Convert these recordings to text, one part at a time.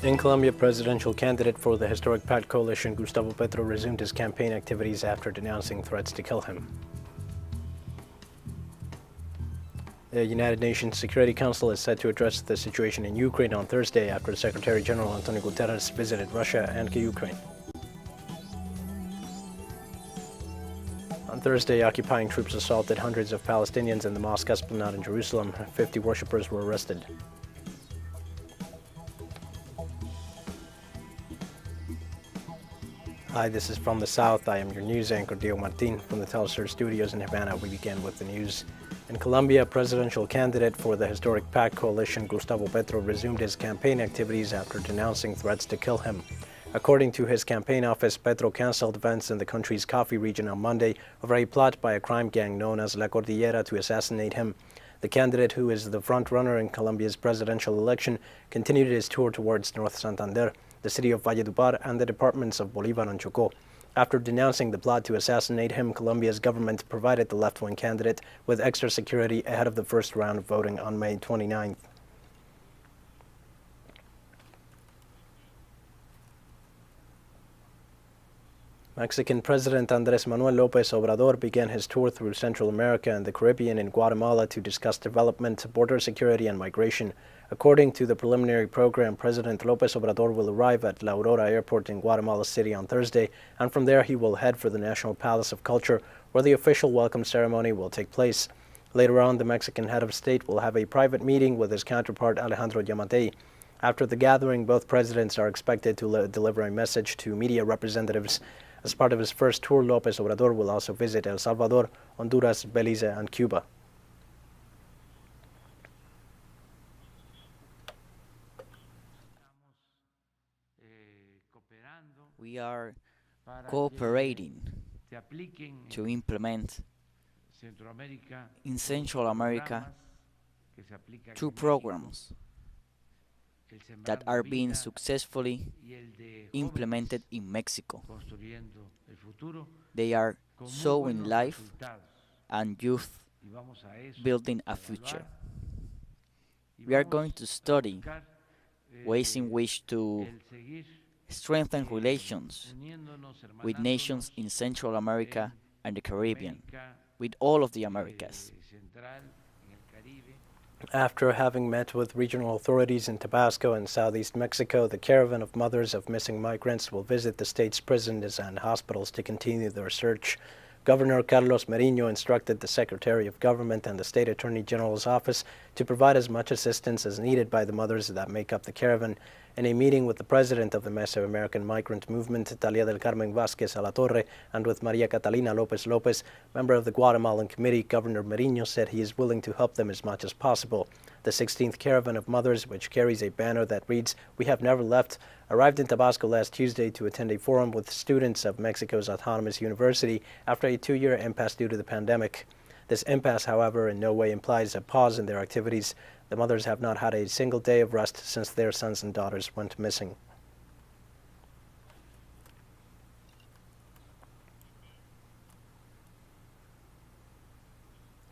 In Colombia, presidential candidate for the historic PACT coalition Gustavo Petro resumed his campaign activities after denouncing threats to kill him. The United Nations Security Council is set to address the situation in Ukraine on Thursday after Secretary General Antonio Guterres visited Russia and Ukraine. On Thursday, occupying troops assaulted hundreds of Palestinians in the mosque esplanade in Jerusalem. 50 worshippers were arrested. Hi, this is From the South. I am your news anchor, Diego Martin, from the teleSUR studios in Havana. We begin with the news. In Colombia, presidential candidate for the historic PACT coalition Gustavo Petro resumed his campaign activities after denouncing threats to kill him. According to his campaign office, Petro canceled events in the country's coffee region on Monday over a plot by a crime gang known as La Cordillera to assassinate him. The candidate, who is the front-runner in Colombia's presidential election, continued his tour towards North Santander, the city of Valledupar, and the departments of Bolívar and Chocó. After denouncing the plot to assassinate him, Colombia's government provided the left-wing candidate with extra security ahead of the first round of voting on May 29th. Mexican President Andrés Manuel López Obrador began his tour through Central America and the Caribbean in Guatemala to discuss development, border security, and migration. According to the preliminary program, President López Obrador will arrive at La Aurora Airport in Guatemala City on Thursday, and from there he will head for the National Palace of Culture, where the official welcome ceremony will take place. Later on, the Mexican head of state will have a private meeting with his counterpart Alejandro Yamatei. After the gathering, both presidents are expected to deliver a message to media representatives. As part of his first tour, López Obrador will also visit El Salvador, Honduras, Belize, and Cuba. We are cooperating to implement in Central America 2 programs that are being successfully implemented in Mexico. They are Sowing Life and Youth Building a Future. We are going to study ways in which to strengthen relations with nations in Central America and the Caribbean, with all of the Americas. After having met with regional authorities in Tabasco and southeast Mexico, the caravan of mothers of missing migrants will visit the state's prisons and hospitals to continue their search. Governor Carlos Merino instructed the Secretary of Government and the State Attorney General's office to provide as much assistance as needed by the mothers that make up the caravan. In a meeting with the president of the Mesoamerican Migrant Movement, Talia del Carmen Vázquez Alatorre, and with Maria Catalina López López, member of the Guatemalan Committee, Governor Merino said he is willing to help them as much as possible. The 16th Caravan of Mothers, which carries a banner that reads, "We have never left," arrived in Tabasco last Tuesday to attend a forum with students of Mexico's autonomous university after a 2-year impasse due to the pandemic. This impasse, however, in no way implies a pause in their activities. The mothers have not had a single day of rest since their sons and daughters went missing.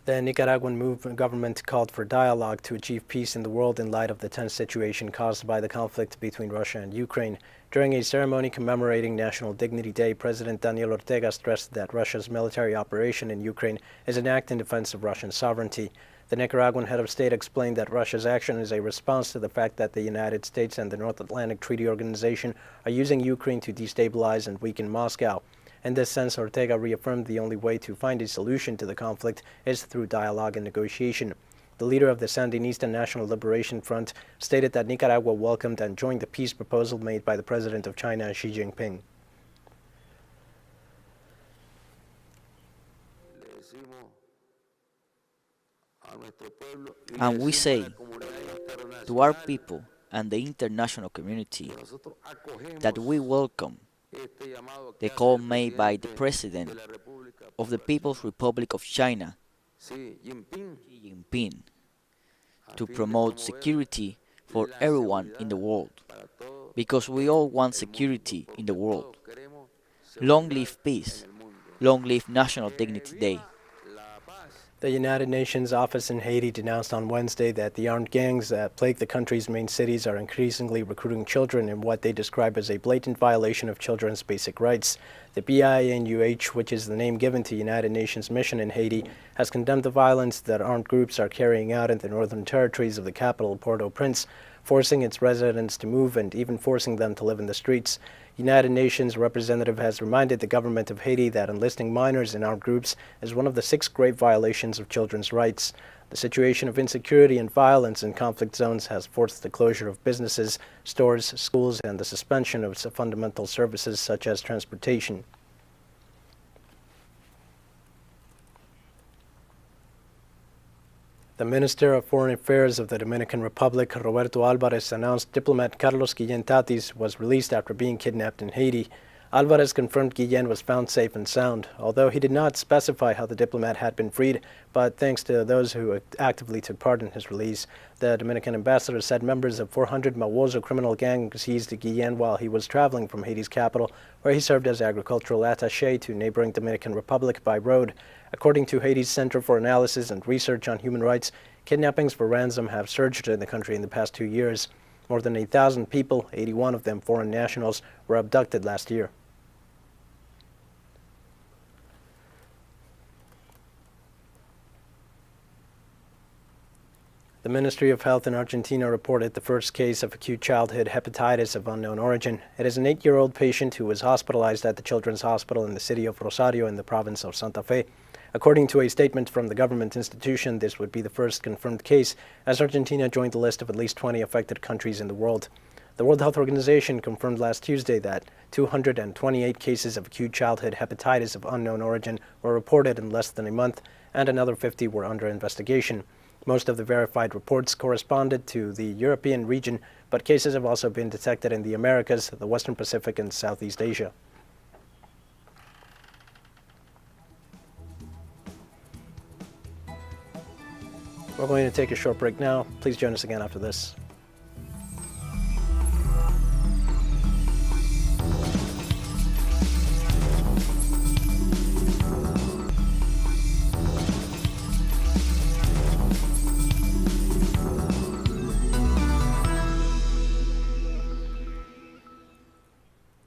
The Nicaraguan government called for dialogue to achieve peace in the world in light of the tense situation caused by the conflict between Russia and Ukraine. During a ceremony commemorating National Dignity Day, President Daniel Ortega stressed that Russia's military operation in Ukraine is an act in defense of Russian sovereignty. The Nicaraguan head of state explained that Russia's action is a response to the fact that the United States and the North Atlantic Treaty Organization are using Ukraine to destabilize and weaken Moscow. In this sense, Ortega reaffirmed the only way to find a solution to the conflict is through dialogue and negotiation. The leader of the Sandinista National Liberation Front stated that Nicaragua welcomed and joined the peace proposal made by the president of China, Xi Jinping. And we say to our people and the international community that we welcome the call made by the President of the People's Republic of China, Xi Jinping, to promote security for everyone in the world, because we all want security in the world. Long live peace, long live National Dignity Day. The United Nations office in Haiti denounced on Wednesday that the armed gangs that plague the country's main cities are increasingly recruiting children in what they describe as a blatant violation of children's basic rights. The BINUH, which is the name given to United Nations mission in Haiti, has condemned the violence that armed groups are carrying out in the northern territories of the capital, Port-au-Prince, forcing its residents to move and even forcing them to live in the streets. United Nations representative has reminded the government of Haiti that enlisting minors in armed groups is one of the 6 grave violations of children's rights. The situation of insecurity and violence in conflict zones has forced the closure of businesses, stores, schools, and the suspension of fundamental services such as transportation. The Minister of Foreign Affairs of the Dominican Republic, Roberto Alvarez, announced diplomat Carlos Guillén Tatis was released after being kidnapped in Haiti. Alvarez confirmed Guillén was found safe and sound, although he did not specify how the diplomat had been freed, but thanks to those who actively took part in his release. The Dominican ambassador said members of 400 Mawozo criminal gang seized Guillén while he was traveling from Haiti's capital, where he served as agricultural attaché to neighboring Dominican Republic by road. According to Haiti's Center for Analysis and Research on Human Rights, kidnappings for ransom have surged in the country in the past 2 years. More than 8,000 people, 81 of them foreign nationals, were abducted last year. The Ministry of Health in Argentina reported the first case of acute childhood hepatitis of unknown origin. It is an 8-year-old patient who was hospitalized at the Children's Hospital in the city of Rosario in the province of Santa Fe. According to a statement from the government institution, this would be the first confirmed case, as Argentina joined the list of at least 20 affected countries in the world. The World Health Organization confirmed last Tuesday that 228 cases of acute childhood hepatitis of unknown origin were reported in less than a month, and another 50 were under investigation. Most of the verified reports corresponded to the European region, but cases have also been detected in the Americas, the Western Pacific, and Southeast Asia. We're going to take a short break now. Please join us again after this.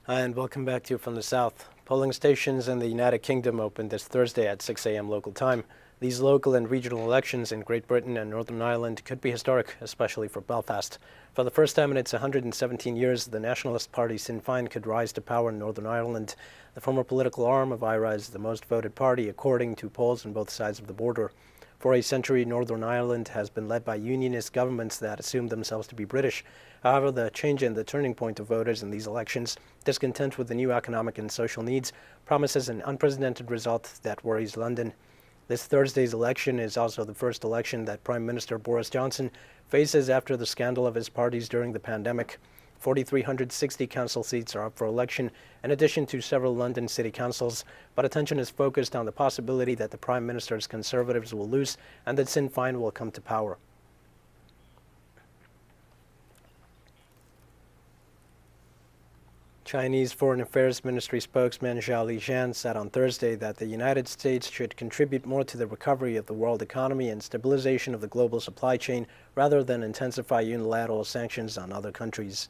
Hi, and welcome back to From the South. Polling stations in the United Kingdom opened this Thursday at 6 a.m. local time. These local and regional elections in Great Britain and Northern Ireland could be historic, especially for Belfast. For the first time in its 117 years, the nationalist party Sinn Féin could rise to power in Northern Ireland. The former political arm of IRA is the most voted party, according to polls on both sides of the border. For a century, Northern Ireland has been led by unionist governments that assume themselves to be British. However, the change in the turning point of voters in these elections, discontent with the new economic and social needs, promises an unprecedented result that worries London. This Thursday's election is also the first election that Prime Minister Boris Johnson faces after the scandal of his parties during the pandemic. 4,360 council seats are up for election, in addition to several London city councils, but attention is focused on the possibility that the Prime Minister's Conservatives will lose and that Sinn Féin will come to power. Chinese Foreign Affairs Ministry spokesman Zhao Lijian said on Thursday that the United States should contribute more to the recovery of the world economy and stabilization of the global supply chain rather than intensify unilateral sanctions on other countries.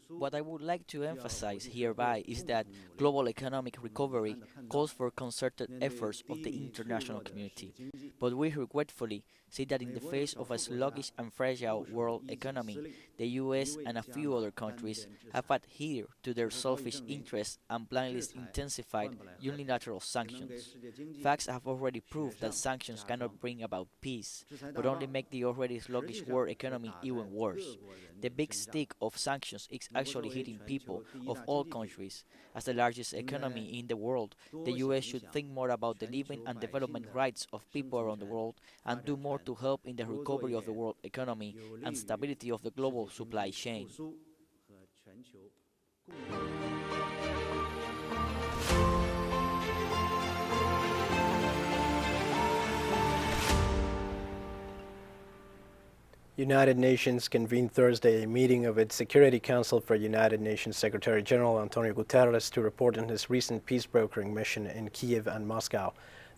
What I would like to emphasize hereby is that global economic recovery calls for concerted efforts of the international community. But we regretfully see that in the face of a sluggish and fragile world economy, the US and a few other countries have adhered to their selfish interests and blindly intensified unilateral sanctions. Facts have already proved that sanctions cannot bring about peace, but only make the already sluggish world economy even worse. The big stick of sanctions is actually hitting people of all countries. As the largest economy in the world, the US should think more about the living and development rights of people around the world and do more to help in the recovery of the world economy and stability of the global supply chain. United Nations convened Thursday a meeting of its Security Council for United Nations Secretary General Antonio Guterres to report on his recent peace brokering mission in Kiev and Moscow.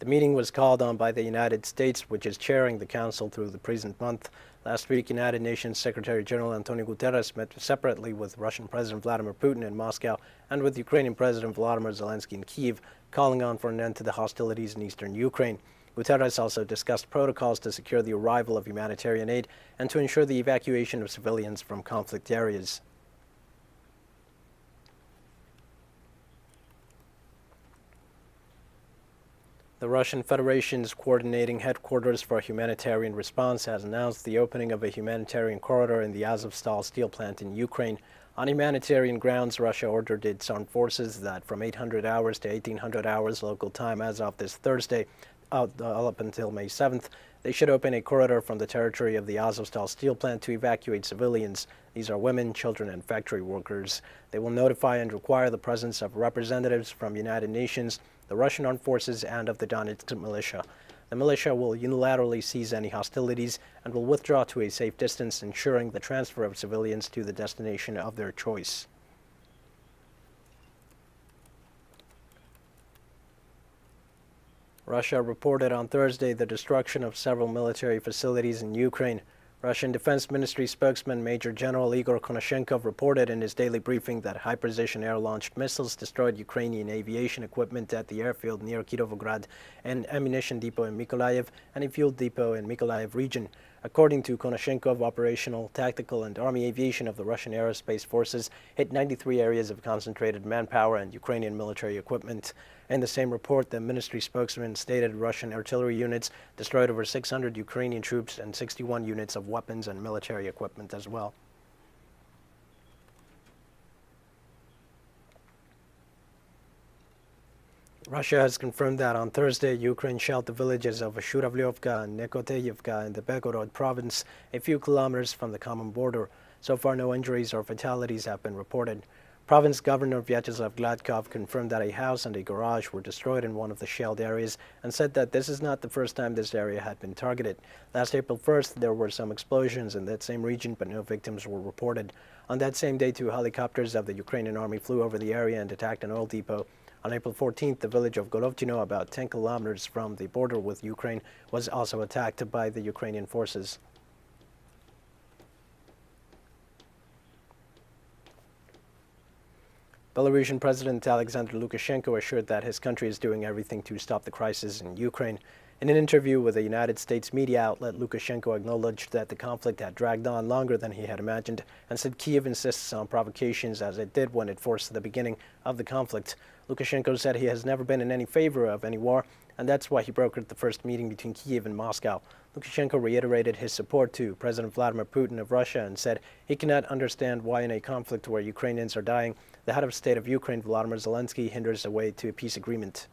The meeting was called on by the United States, which is chairing the Council through the present month. Last week, United Nations Secretary General Antonio Guterres met separately with Russian President Vladimir Putin in Moscow and with Ukrainian President Volodymyr Zelensky in Kyiv, calling on for an end to the hostilities in eastern Ukraine. Guterres also discussed protocols to secure the arrival of humanitarian aid and to ensure the evacuation of civilians from conflict areas. The Russian Federation's coordinating headquarters for humanitarian response has announced the opening of a humanitarian corridor in the Azovstal steel plant in Ukraine. On humanitarian grounds, Russia ordered its armed forces that from 800 hours to 1800 hours local time as of this Thursday, up until May 7th, they should open a corridor from the territory of the Azovstal steel plant to evacuate civilians. These are women, children, and factory workers. They will notify and require the presence of representatives from United Nations, the Russian armed forces, and of the Donetsk militia. The militia will unilaterally cease any hostilities and will withdraw to a safe distance, ensuring the transfer of civilians to the destination of their choice. Russia reported on Thursday the destruction of several military facilities in Ukraine. Russian Defense Ministry spokesman Major General Igor Konashenkov reported in his daily briefing that high-precision air-launched missiles destroyed Ukrainian aviation equipment at the airfield near Kirovograd, an ammunition depot in Mykolaiv, and a fuel depot in Mykolaiv region. According to Konashenkov, operational, tactical, and army aviation of the Russian aerospace forces hit 93 areas of concentrated manpower and Ukrainian military equipment. In the same report, the ministry spokesman stated Russian artillery units destroyed over 600 Ukrainian troops and 61 units of weapons and military equipment as well. Russia has confirmed that on Thursday, Ukraine shelled the villages of Shuravlyovka and Nekoteyevka in the Belgorod province, a few kilometers from the common border. So far, no injuries or fatalities have been reported. Province Governor Vyacheslav Gladkov confirmed that a house and a garage were destroyed in one of the shelled areas and said that this is not the first time this area had been targeted. Last April 1st, there were some explosions in that same region, but no victims were reported. On that same day, 2 helicopters of the Ukrainian army flew over the area and attacked an oil depot. On April 14th, the village of Golovchino, about 10 kilometers from the border with Ukraine, was also attacked by the Ukrainian forces. Belarusian President Alexander Lukashenko assured that his country is doing everything to stop the crisis in Ukraine. In an interview with a United States media outlet, Lukashenko acknowledged that the conflict had dragged on longer than he had imagined and said Kyiv insists on provocations as it did when it forced the beginning of the conflict. Lukashenko said he has never been in any favor of any war, and that's why he brokered the first meeting between Kyiv and Moscow. Lukashenko reiterated his support to President Vladimir Putin of Russia and said he cannot understand why in a conflict where Ukrainians are dying, the head of state of Ukraine, Volodymyr Zelensky, hinders a way to a peace agreement.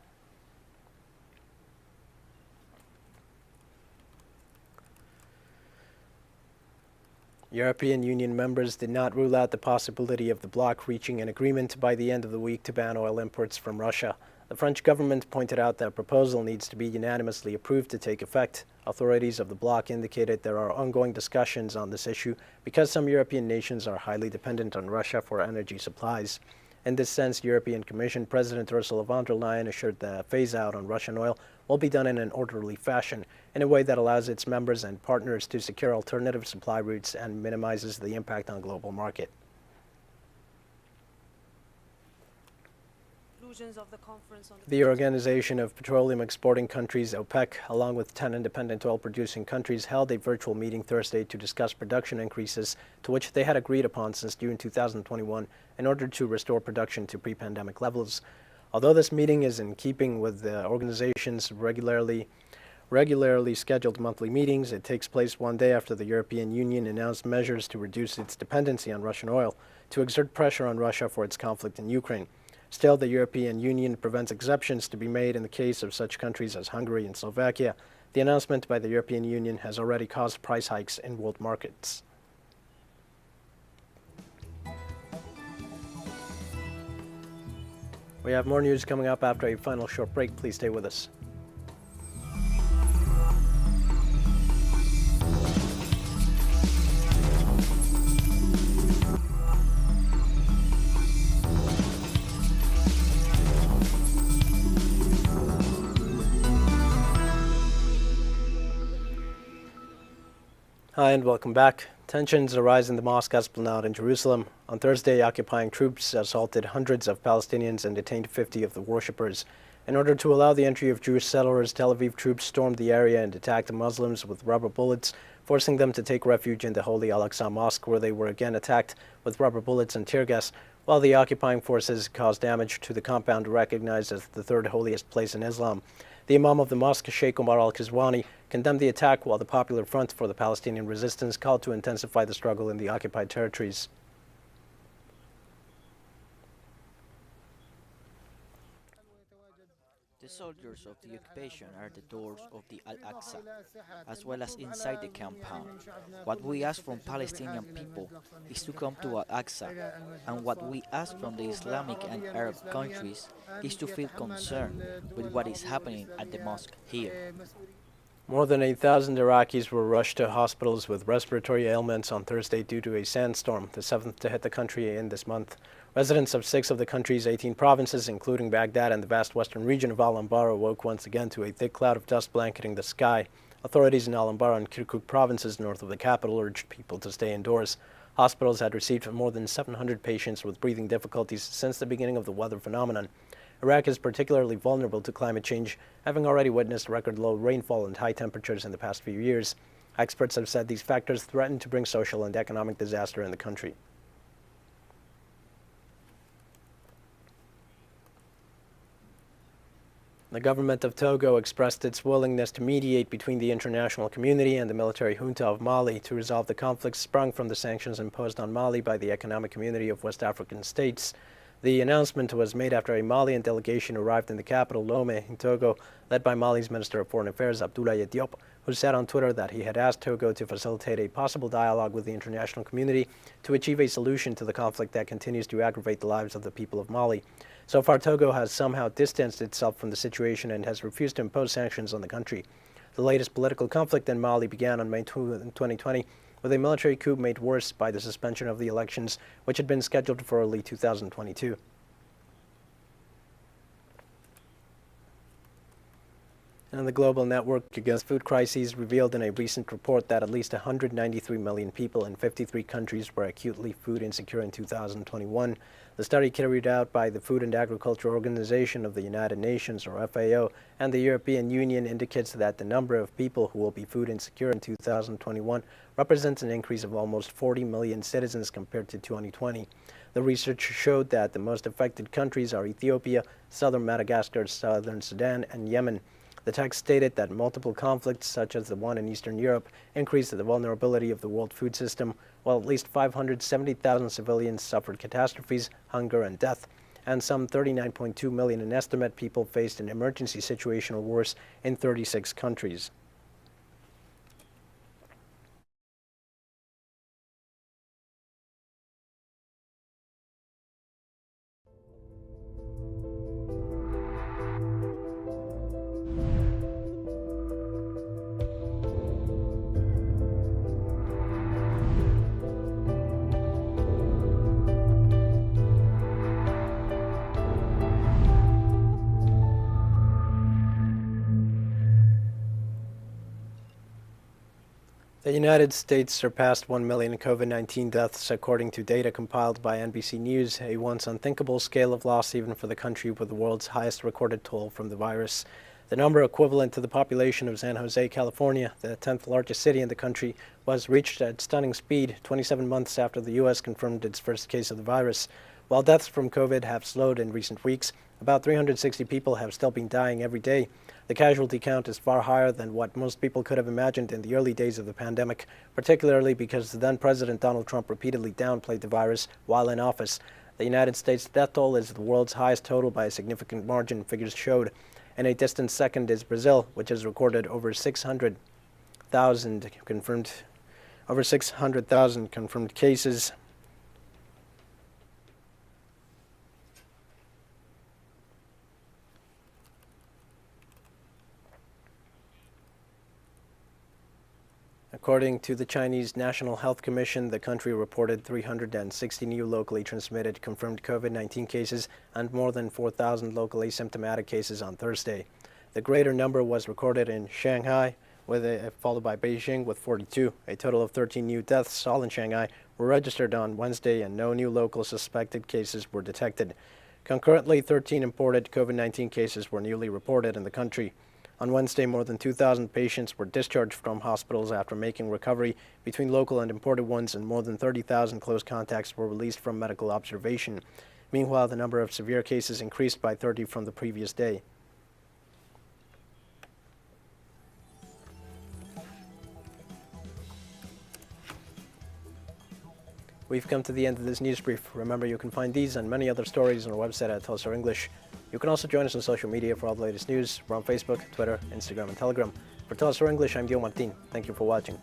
European Union members did not rule out the possibility of the bloc reaching an agreement by the end of the week to ban oil imports from Russia. The French government pointed out that a proposal needs to be unanimously approved to take effect. Authorities of the bloc indicated there are ongoing discussions on this issue because some European nations are highly dependent on Russia for energy supplies. In this sense, European Commission President Ursula von der Leyen assured the phase-out on Russian oil will be done in an orderly fashion, in a way that allows its members and partners to secure alternative supply routes and minimizes the impact on global market. The Organization of Petroleum Exporting Countries, OPEC, along with 10 independent oil-producing countries, held a virtual meeting Thursday to discuss production increases to which they had agreed upon since June 2021 in order to restore production to pre-pandemic levels. Although this meeting is in keeping with the organization's regularly scheduled monthly meetings, it takes place one day after the European Union announced measures to reduce its dependency on Russian oil, to exert pressure on Russia for its conflict in Ukraine. Still, the European Union prevents exceptions to be made in the case of such countries as Hungary and Slovakia. The announcement by the European Union has already caused price hikes in world markets. We have more news coming up after a final short break. Please stay with us. Hi and welcome back. Tensions arise in the mosque esplanade in Jerusalem. On Thursday, occupying troops assaulted hundreds of Palestinians and detained 50 of the worshippers. In order to allow the entry of Jewish settlers, Tel Aviv troops stormed the area and attacked the Muslims with rubber bullets, forcing them to take refuge in the Holy Al-Aqsa Mosque, where they were again attacked with rubber bullets and tear gas, while the occupying forces caused damage to the compound recognized as the third holiest place in Islam. The Imam of the mosque, Sheikh Omar al-Kizwani, condemned the attack, while the Popular Front for the Palestinian Resistance called to intensify the struggle in the occupied territories. The soldiers of the occupation are at the doors of the Al-Aqsa, as well as inside the compound. What we ask from Palestinian people is to come to Al-Aqsa, and what we ask from the Islamic and Arab countries is to feel concerned with what is happening at the mosque here. More than 8,000 Iraqis were rushed to hospitals with respiratory ailments on Thursday due to a sandstorm, the seventh to hit the country in this month. Residents of 6 of the country's 18 provinces, including Baghdad and the vast western region of Al-Anbar, awoke once again to a thick cloud of dust blanketing the sky. Authorities in Al-Anbar and Kirkuk provinces north of the capital urged people to stay indoors. Hospitals had received more than 700 patients with breathing difficulties since the beginning of the weather phenomenon. Iraq is particularly vulnerable to climate change, having already witnessed record low rainfall and high temperatures in the past few years. Experts have said these factors threaten to bring social and economic disaster in the country. The government of Togo expressed its willingness to mediate between the international community and the military junta of Mali to resolve the conflict sprung from the sanctions imposed on Mali by the Economic Community of West African States. The announcement was made after a Malian delegation arrived in the capital, Lomé, in Togo, led by Mali's Minister of Foreign Affairs, Abdoulaye Diop, who said on Twitter that he had asked Togo to facilitate a possible dialogue with the international community to achieve a solution to the conflict that continues to aggravate the lives of the people of Mali. So far, Togo has somehow distanced itself from the situation and has refused to impose sanctions on the country. The latest political conflict in Mali began on May 2, 2020, with a military coup made worse by the suspension of the elections, which had been scheduled for early 2022. And the Global Network Against Food Crises revealed in a recent report that at least 193 million people in 53 countries were acutely food insecure in 2021. The study, carried out by the Food and Agriculture Organization of the United Nations, or FAO, and the European Union, indicates that the number of people who will be food insecure in 2021 represents an increase of almost 40 million citizens compared to 2020. The research showed that the most affected countries are Ethiopia, southern Madagascar, southern Sudan, and Yemen. The text stated that multiple conflicts, such as the one in Eastern Europe, increased the vulnerability of the world food system, while at least 570,000 civilians suffered catastrophes, hunger, and death, and some 39.2 million in estimate people faced an emergency situation or worse in 36 countries. The United States surpassed 1 million COVID-19 deaths, according to data compiled by NBC News, a once unthinkable scale of loss even for the country with the world's highest recorded toll from the virus. The number equivalent to the population of San Jose, California, the 10th largest city in the country, was reached at stunning speed 27 months after the U.S. confirmed its first case of the virus. While deaths from COVID have slowed in recent weeks, about 360 people have still been dying every day. The casualty count is far higher than what most people could have imagined in the early days of the pandemic, particularly because the then-President Donald Trump repeatedly downplayed the virus while in office. The United States death toll is the world's highest total by a significant margin, figures showed. In a distant second is Brazil, which has recorded over 600,000 confirmed cases. According to the Chinese National Health Commission, the country reported 360 new locally transmitted confirmed COVID-19 cases and more than 4,000 local asymptomatic cases on Thursday. The greater number was recorded in Shanghai, followed by Beijing with 42. A total of 13 new deaths, all in Shanghai, were registered on Wednesday, and no new local suspected cases were detected. Concurrently, 13 imported COVID-19 cases were newly reported in the country. On Wednesday, more than 2,000 patients were discharged from hospitals after making recovery between local and imported ones, and more than 30,000 close contacts were released from medical observation. Meanwhile, the number of severe cases increased by 30 from the previous day. We've come to the end of this news brief. Remember, you can find these and many other stories on our website at @teleSUR English. You can also join us on social media for all the latest news. We're on Facebook, Twitter, Instagram, and Telegram. For @teleSUR English, I'm Dio Martin. Thank you for watching.